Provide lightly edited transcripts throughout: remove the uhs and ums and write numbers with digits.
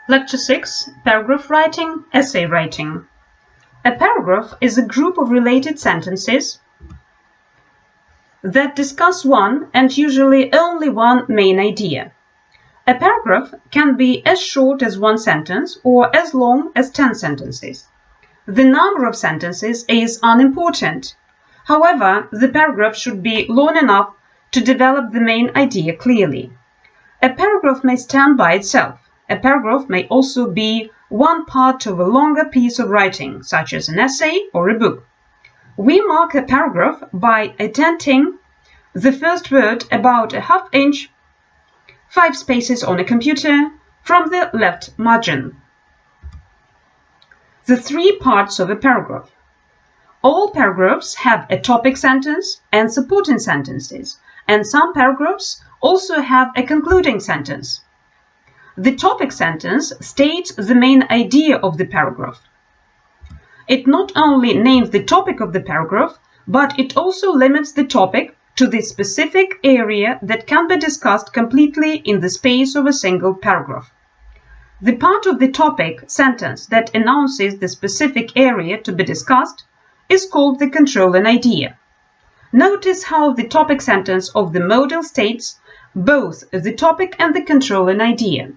Lecture 6. Paragraph Writing, Essay Writing. A paragraph is a group of related sentences that discuss one and usually only one main idea. A paragraph can be as short as one sentence or as long as 10 sentences. The number of sentences is unimportant. However, the paragraph should be long enough to develop the main idea clearly. A paragraph may stand by itself. A paragraph may also be one part of a longer piece of writing, such as an essay or a book. We mark a paragraph by indenting the first word about a ½ inch, 5 spaces on a computer, from the left margin. The 3 parts of a paragraph. All paragraphs have a topic sentence and supporting sentences, and some paragraphs also have a concluding sentence. The topic sentence states the main idea of the paragraph. It not only names the topic of the paragraph, but it also limits the topic to the specific area that can be discussed completely in the space of a single paragraph. The part of the topic sentence that announces the specific area to be discussed is called the controlling idea. Notice how the topic sentence of the model states both the topic and the controlling idea.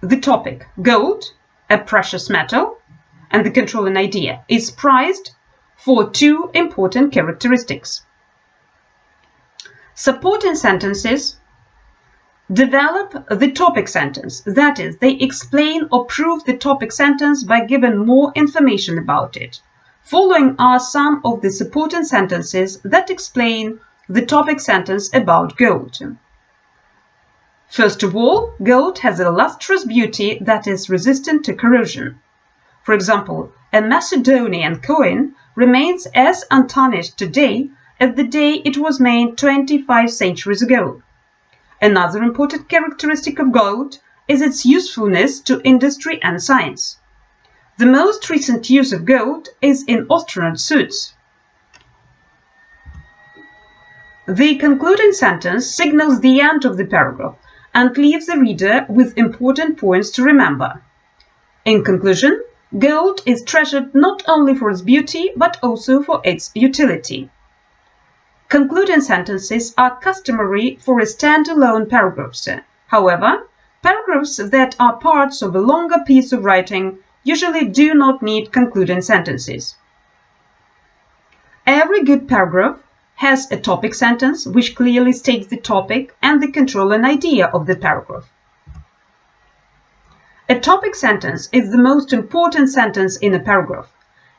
The topic, gold, a precious metal, and the controlling idea is prized for 2 important characteristics. Supporting sentences develop the topic sentence, that is, they explain or prove the topic sentence by giving more information about it. Following are some of the supporting sentences that explain the topic sentence about gold. First of all, gold has a lustrous beauty that is resistant to corrosion. For example, a Macedonian coin remains as untarnished today as the day it was made 25 centuries ago. Another important characteristic of gold is its usefulness to industry and science. The most recent use of gold is in astronaut suits. The concluding sentence signals the end of the paragraph and leaves the reader with important points to remember. In conclusion, gold is treasured not only for its beauty but also for its utility. Concluding sentences are customary for a standalone paragraphs. However, paragraphs that are parts of a longer piece of writing usually do not need concluding sentences. Every good paragraph has a topic sentence which clearly states the topic and the controlling idea of the paragraph. A topic sentence is the most important sentence in a paragraph.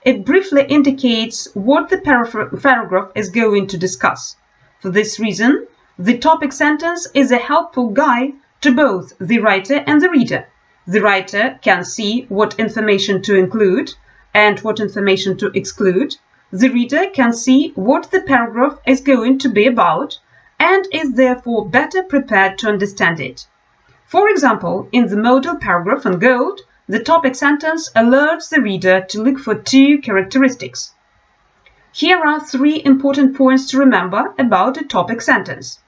It briefly indicates what the paragraph is going to discuss. For this reason, the topic sentence is a helpful guide to both the writer and the reader. The writer can see what information to include and what information to exclude. The reader can see what the paragraph is going to be about and is therefore better prepared to understand it. For example, in the model paragraph on gold, the topic sentence alerts the reader to look for 2 characteristics. Here are 3 important points to remember about a topic sentence.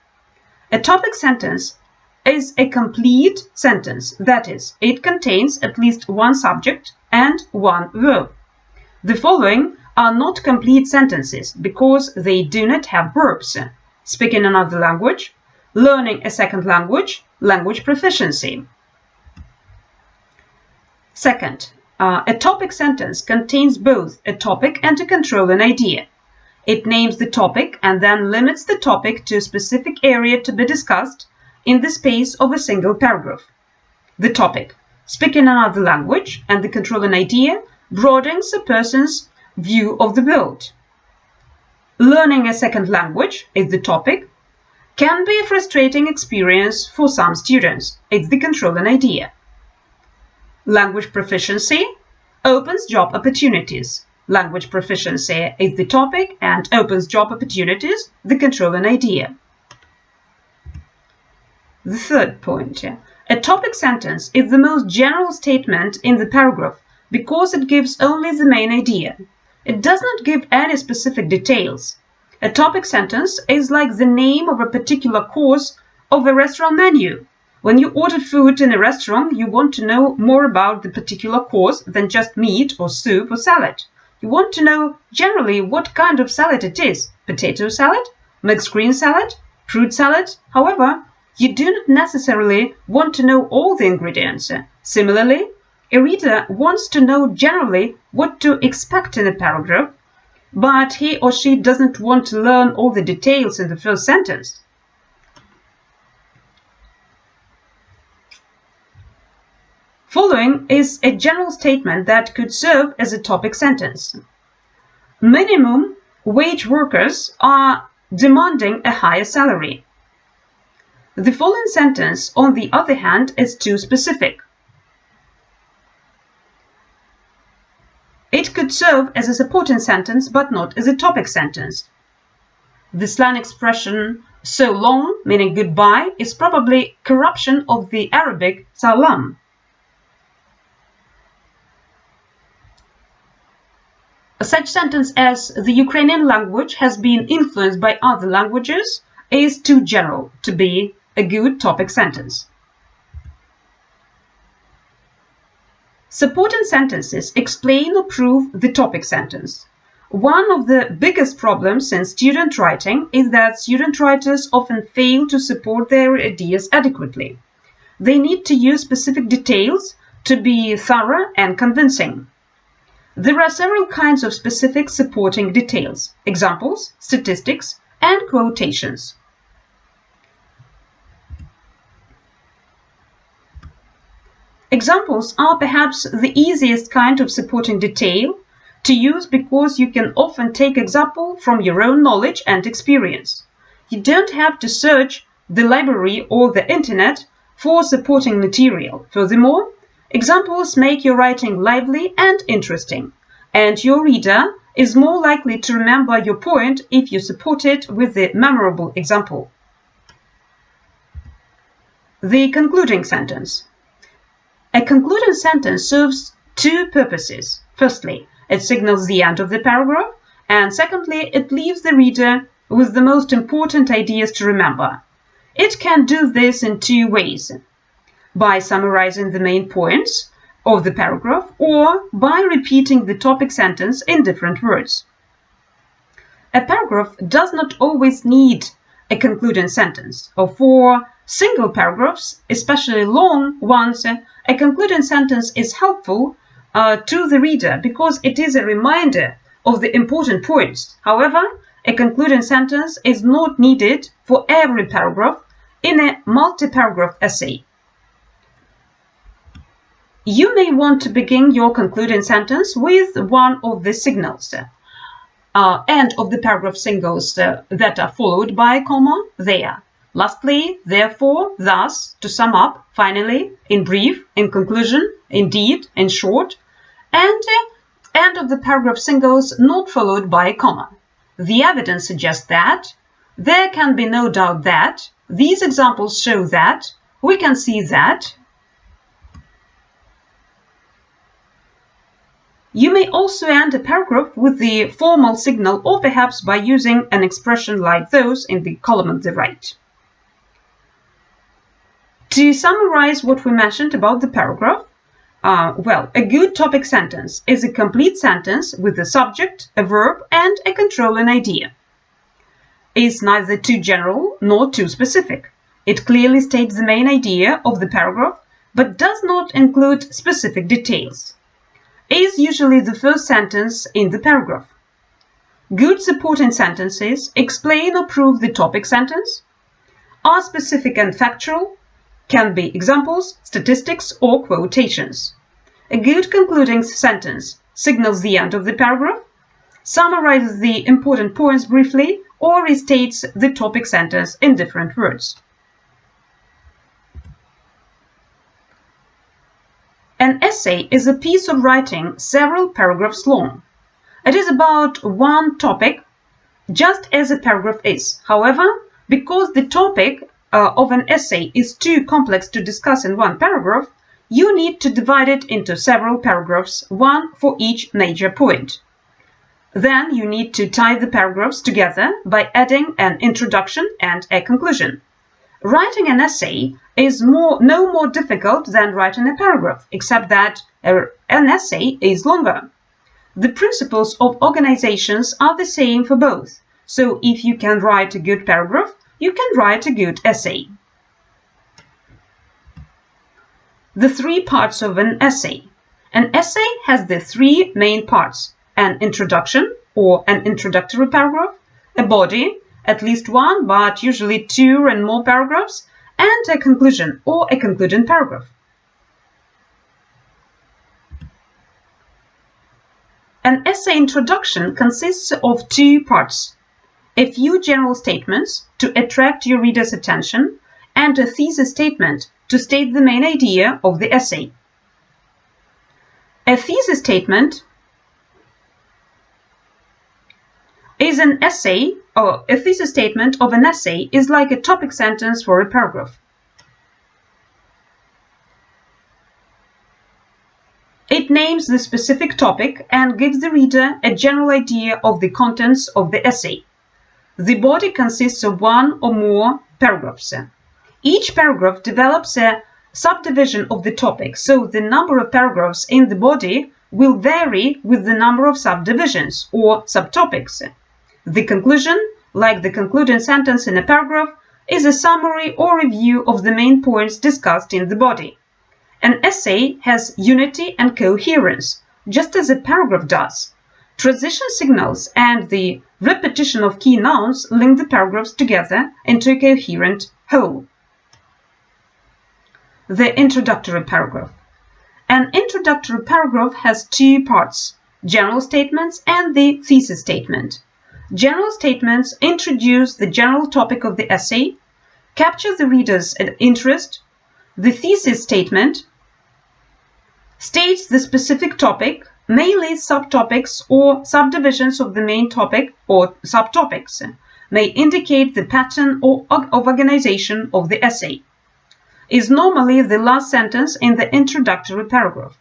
A topic sentence is a complete sentence, that is, it contains at least one subject and one verb. The following are not complete sentences because they do not have verbs: speaking another language, learning a second language, language proficiency. Second, a topic sentence contains both a topic and a controlling idea. It names the topic and then limits the topic to a specific area to be discussed in the space of a single paragraph. The topic, speaking another language, and the controlling idea broadens a person's view of the world. Learning a second language is the topic, can be a frustrating experience for some students. It's the controlling idea. Language proficiency opens job opportunities. Language proficiency is the topic and opens job opportunities, the controlling idea. The third point. A topic sentence is the most general statement in the paragraph because it gives only the main idea. It does not give any specific details. A topic sentence is like the name of a particular course of a restaurant menu. When you order food in a restaurant, you want to know more about the particular course than just meat or soup or salad. You want to know generally what kind of salad it is: potato salad, mixed green salad, fruit salad. However, you do not necessarily want to know all the ingredients. Similarly, a reader wants to know generally what to expect in a paragraph, but he or she doesn't want to learn all the details in the first sentence. Following is a general statement that could serve as a topic sentence. Minimum wage workers are demanding a higher salary. The following sentence, on the other hand, is too specific. It could serve as a supporting sentence, but not as a topic sentence. The slang expression "so long," meaning goodbye, is probably corruption of the Arabic salam. Such sentence as "the Ukrainian language has been influenced by other languages" is too general to be a good topic sentence. Supporting sentences explain or prove the topic sentence. One of the biggest problems in student writing is that student writers often fail to support their ideas adequately. They need to use specific details to be thorough and convincing. There are several kinds of specific supporting details: examples, statistics, and quotations. Examples are perhaps the easiest kind of supporting detail to use because you can often take example from your own knowledge and experience. You don't have to search the library or the internet for supporting material. Furthermore, examples make your writing lively and interesting, and your reader is more likely to remember your point if you support it with a memorable example. The concluding sentence. A concluding sentence serves two purposes. Firstly, it signals the end of the paragraph, and secondly, it leaves the reader with the most important ideas to remember. It can do this in two ways: by summarizing the main points of the paragraph, or by repeating the topic sentence in different words. A paragraph does not always need a concluding sentence, or for single paragraphs, especially long ones, a concluding sentence is helpful to the reader because it is a reminder of the important points. However, a concluding sentence is not needed for every paragraph in a multi-paragraph essay. You may want to begin your concluding sentence with one of the signals, end of the paragraph signals that are followed by a comma there. Lastly, therefore, thus, to sum up, finally, in brief, in conclusion, indeed, in short, and end of the paragraph signals not followed by a comma. The evidence suggests that, there can be no doubt that, these examples show that, we can see that. You may also end a paragraph with the formal signal, or perhaps by using an expression like those in the column on the right. To summarize what we mentioned about the paragraph, a good topic sentence is a complete sentence with a subject, a verb, and a controlling idea. It is neither too general nor too specific. It clearly states the main idea of the paragraph, but does not include specific details. It is usually the first sentence in the paragraph. Good supporting sentences explain or prove the topic sentence, are specific and factual, can be examples, statistics, or quotations. A good concluding sentence signals the end of the paragraph, summarizes the important points briefly, or restates the topic sentence in different words. An essay is a piece of writing several paragraphs long. It is about one topic, just as a paragraph is. However, because the topic of an essay is too complex to discuss in one paragraph, you need to divide it into several paragraphs, one for each major point. Then you need to tie the paragraphs together by adding an introduction and a conclusion. Writing an essay is no more difficult than writing a paragraph, except that an essay is longer. The principles of organizations are the same for both, so if you can write a good paragraph, you can write a good essay. The three parts of an essay. An essay has the three main parts: an introduction or an introductory paragraph, a body, at least one but usually two and more paragraphs, and a conclusion or a concluding paragraph. An essay introduction consists of two parts: a few general statements to attract your reader's attention, and a thesis statement to state the main idea of the essay. A thesis statement is an essay, or a thesis statement of an essay is like a topic sentence for a paragraph. It names the specific topic and gives the reader a general idea of the contents of the essay. The body consists of one or more paragraphs. Each paragraph develops a subdivision of the topic, so the number of paragraphs in the body will vary with the number of subdivisions or subtopics. The conclusion, like the concluding sentence in a paragraph, is a summary or review of the main points discussed in the body. An essay has unity and coherence, just as a paragraph does. Transition signals and the repetition of key nouns link the paragraphs together into a coherent whole. The introductory paragraph. An introductory paragraph has two parts: general statements and the thesis statement. General statements introduce the general topic of the essay, capture the reader's interest. The thesis statement states the specific topic, mainly subtopics or subdivisions of the main topic or subtopics, may indicate the pattern of organization of the essay, is normally the last sentence in the introductory paragraph.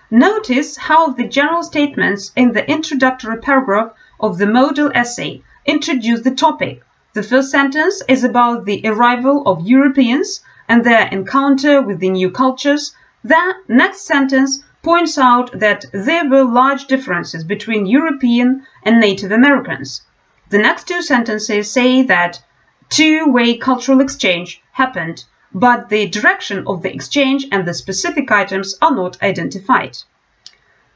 Notice how the general statements in the introductory paragraph of the model essay introduce the topic. The first sentence is about the arrival of Europeans and their encounter with the new cultures. The next sentence points out that there were large differences between European and Native Americans. The next two sentences say that two-way cultural exchange happened, but the direction of the exchange and the specific items are not identified.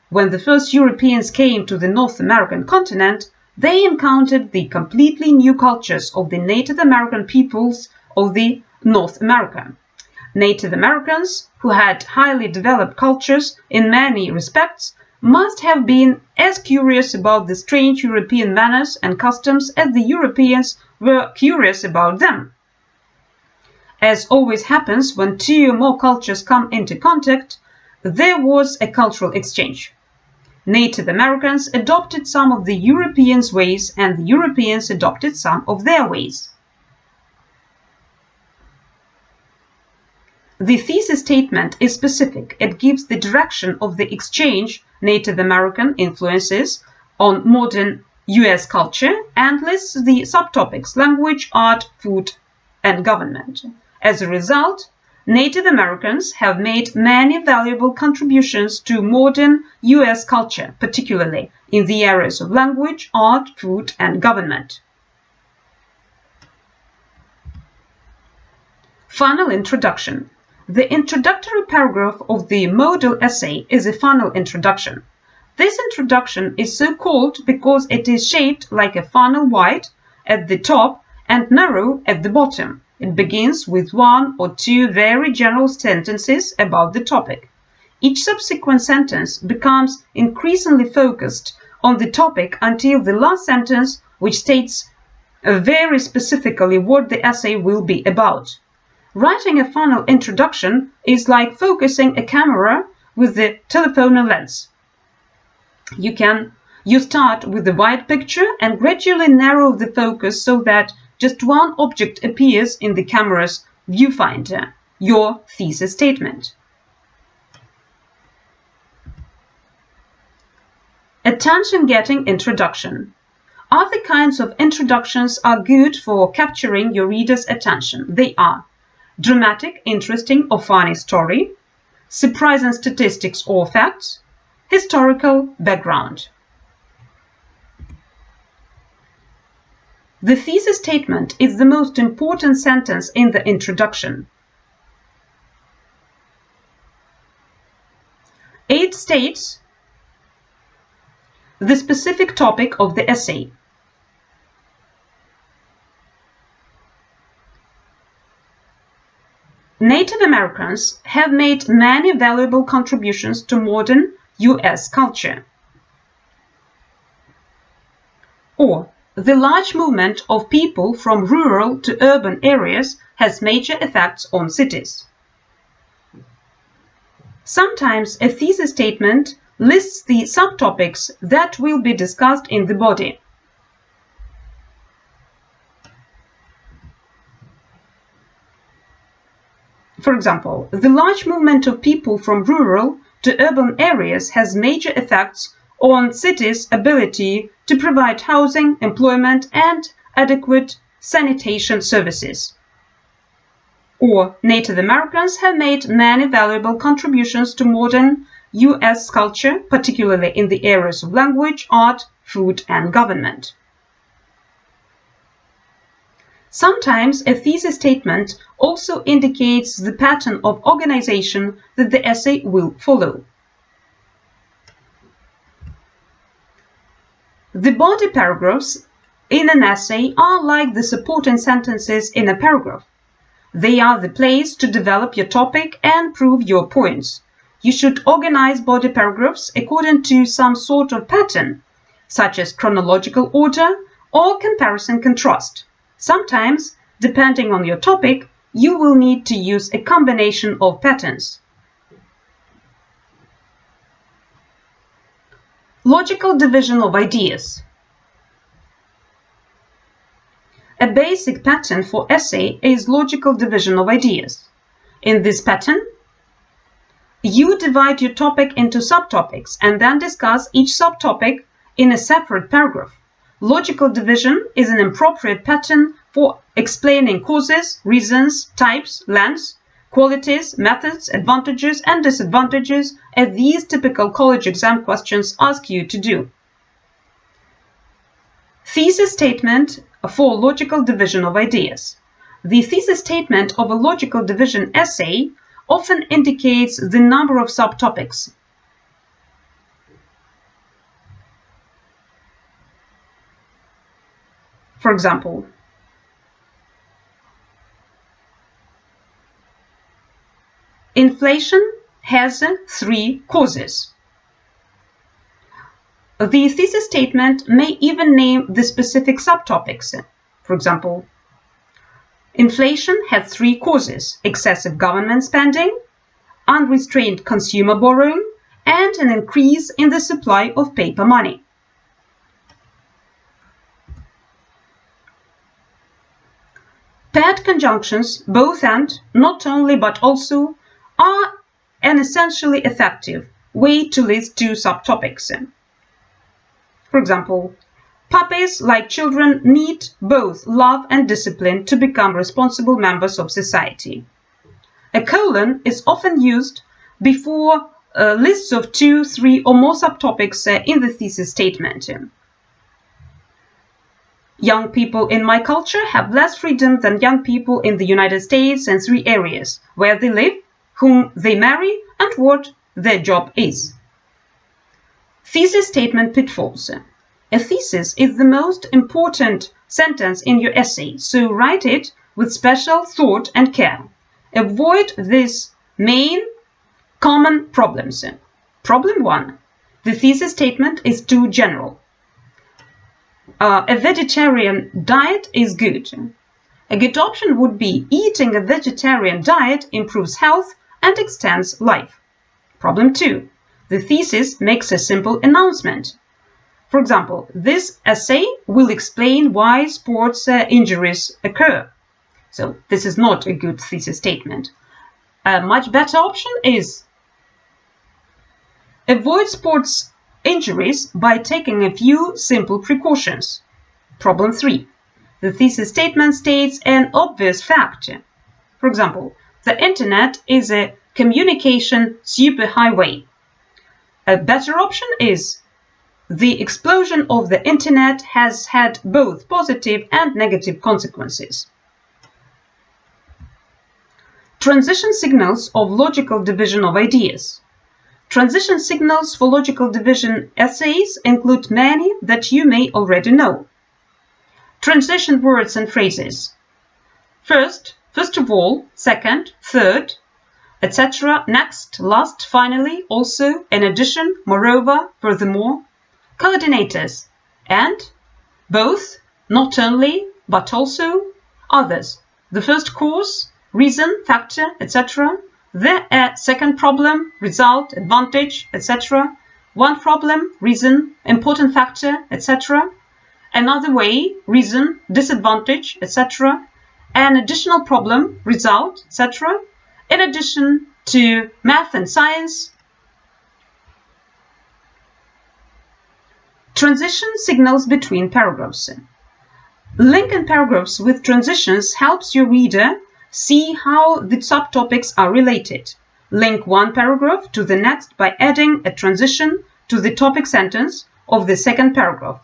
When the first Europeans came to the North American continent, they encountered the completely new cultures of the Native American peoples of the North America. Native Americans, who had highly developed cultures in many respects, must have been as curious about the strange European manners and customs as the Europeans were curious about them. As always happens when two or more cultures come into contact, there was a cultural exchange. Native Americans adopted some of the Europeans' ways, and the Europeans adopted some of their ways. The thesis statement is specific. It gives the direction of the exchange, Native American influences on modern US culture, and lists the subtopics: language, art, food, and government. As a result, Native Americans have made many valuable contributions to modern US culture, particularly in the areas of language, art, food, and government. Final introduction. The introductory paragraph of the model essay is a funnel introduction. This introduction is so called because it is shaped like a funnel, wide at the top and narrow at the bottom. It begins with one or two very general sentences about the topic. Each subsequent sentence becomes increasingly focused on the topic until the last sentence, which states very specifically what the essay will be about. Writing a funnel introduction is like focusing a camera with the telephoto lens. You start with the wide picture and gradually narrow the focus so that just one object appears in the camera's viewfinder, your thesis statement. Attention-getting introduction. Other kinds of introductions are good for capturing your reader's attention. They are dramatic, interesting or funny story, surprising statistics or facts, historical background. The thesis statement is the most important sentence in the introduction. It states the specific topic of the essay. Native Americans have made many valuable contributions to modern U.S. culture. Or, the large movement of people from rural to urban areas has major effects on cities. Sometimes a thesis statement lists the subtopics that will be discussed in the body. For example, the large movement of people from rural to urban areas has major effects on cities' ability to provide housing, employment, and adequate sanitation services. Or, Native Americans have made many valuable contributions to modern U.S. culture, particularly in the areas of language, art, food, and government. Sometimes a thesis statement also indicates the pattern of organization that the essay will follow. The body paragraphs in an essay are like the supporting sentences in a paragraph. They are the place to develop your topic and prove your points. You should organize body paragraphs according to some sort of pattern, such as chronological order or comparison-contrast. Sometimes, depending on your topic, you will need to use a combination of patterns. Logical division of ideas. A basic pattern for essay is logical division of ideas. In this pattern, you divide your topic into subtopics and then discuss each subtopic in a separate paragraph. Logical division is an appropriate pattern for explaining causes, reasons, types, lengths, qualities, methods, advantages, and disadvantages, as these typical college exam questions ask you to do. Thesis statement for logical division of ideas. The thesis statement of a logical division essay often indicates the number of subtopics. For example, inflation has 3 causes. The thesis statement may even name the specific subtopics. For example, inflation has 3 causes: excessive government spending, unrestrained consumer borrowing, and an increase in the supply of paper money. Paired conjunctions, both and, not only but also, are an essentially effective way to list 2 subtopics. For example, puppies, like children, need both love and discipline to become responsible members of society. A colon is often used before lists of 2, 3, or more subtopics in the thesis statement. Young people in my culture have less freedom than young people in the United States in 3 areas: where they live, whom they marry, and what their job is. Thesis statement pitfalls. A thesis is the most important sentence in your essay, so write it with special thought and care. Avoid these main common problems. Problem 1. The thesis statement is too general. A vegetarian diet is good. A good option would be eating a vegetarian diet improves health and extends life. Problem 2. The thesis makes a simple announcement. For example, this essay will explain why sports injuries occur. So this is not a good thesis statement. A much better option is avoid sports injuries by taking a few simple precautions. Problem 3. The thesis statement states an obvious fact. For example, the internet is a communication superhighway. A better option is the explosion of the internet has had both positive and negative consequences. Transition signals of logical division of ideas. Transition signals for logical division essays include many that you may already know. Transition words and phrases. First, first of all, second, third, etc., next, last, finally, also, in addition, moreover, furthermore. Coordinators and, both, not only, but also, others. The first cause, reason, factor, etc. The second problem, result, advantage, etc. One problem, reason, important factor, etc. Another way, reason, disadvantage, etc. An additional problem, result, etc. In addition to math and science. Transition signals between paragraphs. Linking paragraphs with transitions helps your reader see how the subtopics are related. Link one paragraph to the next by adding a transition to the topic sentence of the second paragraph.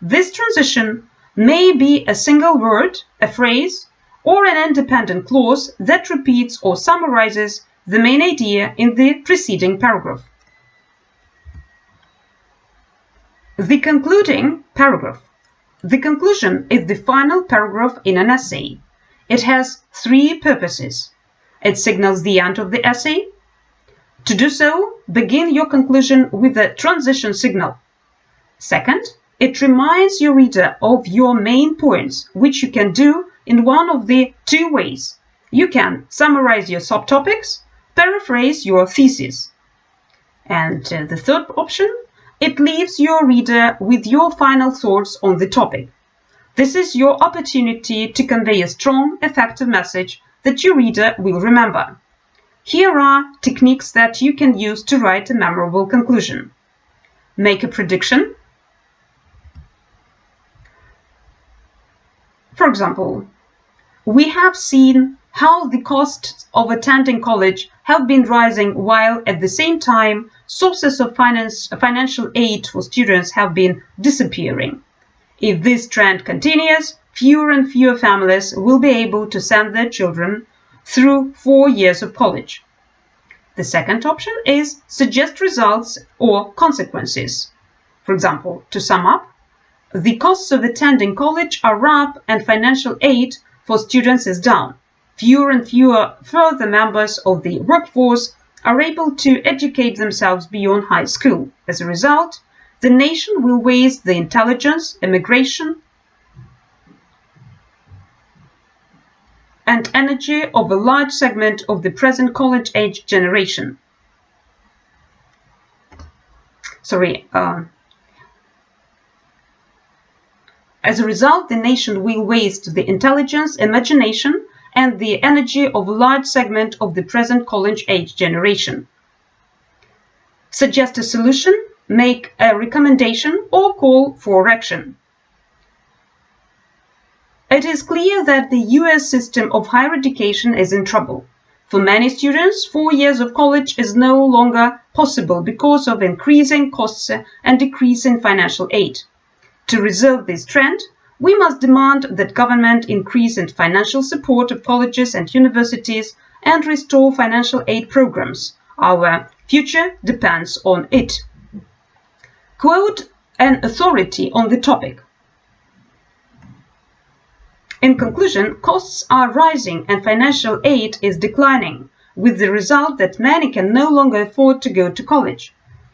This transition may be a single word, a phrase, or an independent clause that repeats or summarizes the main idea in the preceding paragraph. The concluding paragraph. The conclusion is the final paragraph in an essay. It has three purposes. It signals the end of the essay. To do so, begin your conclusion with a transition signal. Second, it reminds your reader of your main points, which you can do in one of the two ways. You can summarize your subtopics, paraphrase your thesis. And the third option, it leaves your reader with your final thoughts on the topic. This is your opportunity to convey a strong, effective message that your reader will remember. Here are techniques that you can use to write a memorable conclusion. Make a prediction. For example, we have seen how the costs of attending college have been rising while at the same time sources of financial aid for students have been disappearing. If this trend continues, fewer and fewer families will be able to send their children through 4 years of college. The second option is suggest results or consequences. For example, to sum up, the costs of attending college are up and financial aid for students is down. Fewer and fewer further members of the workforce are able to educate themselves beyond high school. As a result, the nation will waste the intelligence, immigration, and energy of a large segment of the present college-age generation. As a result, the nation will waste the intelligence, imagination, and the energy of a large segment of the present college-age generation. Suggest a solution, make a recommendation, or call for action. It is clear that the US system of higher education is in trouble. For many students, 4 years of college is no longer possible because of increasing costs and decrease in financial aid. To resolve this trend, we must demand that government increase in financial support of colleges and universities and restore financial aid programs. Our future depends on it. Quote an authority on the topic. In conclusion, costs are rising and financial aid is declining, with the result that many can no longer afford to go to college.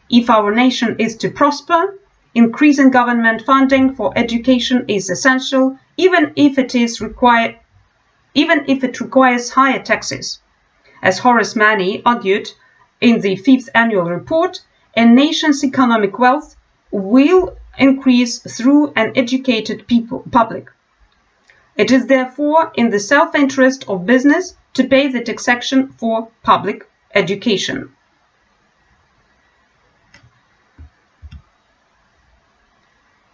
If our nation is to prosper, increasing government funding for education is essential, even if it requires higher taxes. As Horace Mann argued in the 5th annual report, a nation's economic wealth will increase through an educated public. It is therefore in the self-interest of business to pay the taxation for public education.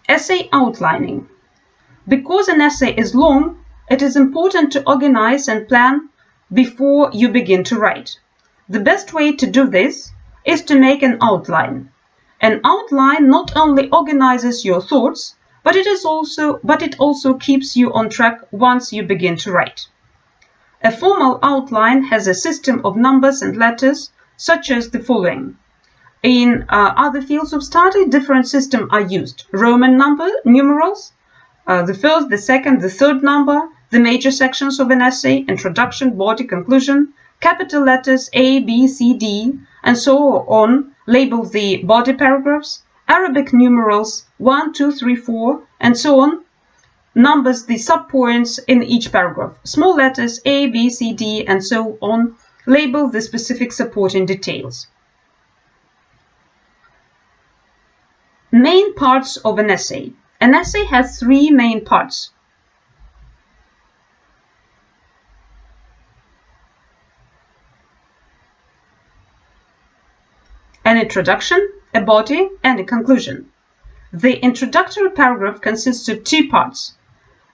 Essay outlining. Because an essay is long, it is important to organize and plan before you begin to write. The best way to do this is to make an outline. An outline not only organizes your thoughts, but it also keeps you on track once you begin to write. A formal outline has a system of numbers and letters, such as the following. In other fields of study, different systems are used. Roman numerals, the first, the second, the third number, the major sections of an essay, introduction, body, conclusion, capital letters A, B, C, D, and so on label the body paragraphs, Arabic numerals 1, 2, 3, 4, and so on numbers the subpoints in each paragraph. Small letters A, B, C, D, and so on label the specific supporting details. Main parts of an essay. An essay has three main parts. An introduction, a body, and a conclusion. The introductory paragraph consists of two parts: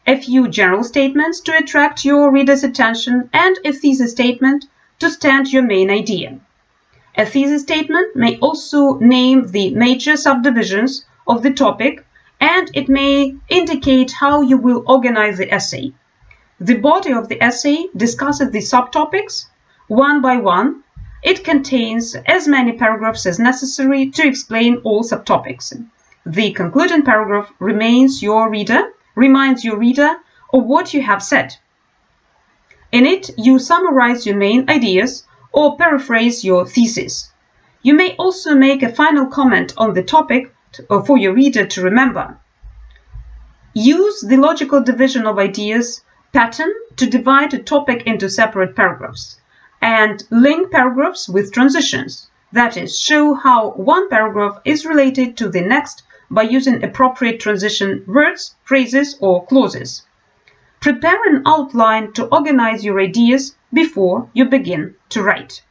a few general statements to attract your reader's attention and a thesis statement to stand your main idea. A thesis statement may also name the major subdivisions of the topic, and it may indicate how you will organize the essay. The body of the essay discusses the subtopics one by one. It contains as many paragraphs as necessary to explain all subtopics. The concluding paragraph reminds your reader of what you have said. In it, you summarize your main ideas or paraphrase your thesis. You may also make a final comment on the topic for your reader to remember. Use the logical division of ideas pattern to divide a topic into separate paragraphs, and link paragraphs with transitions. That is, show how one paragraph is related to the next by using appropriate transition words, phrases, or clauses. Prepare an outline to organize your ideas before you begin to write.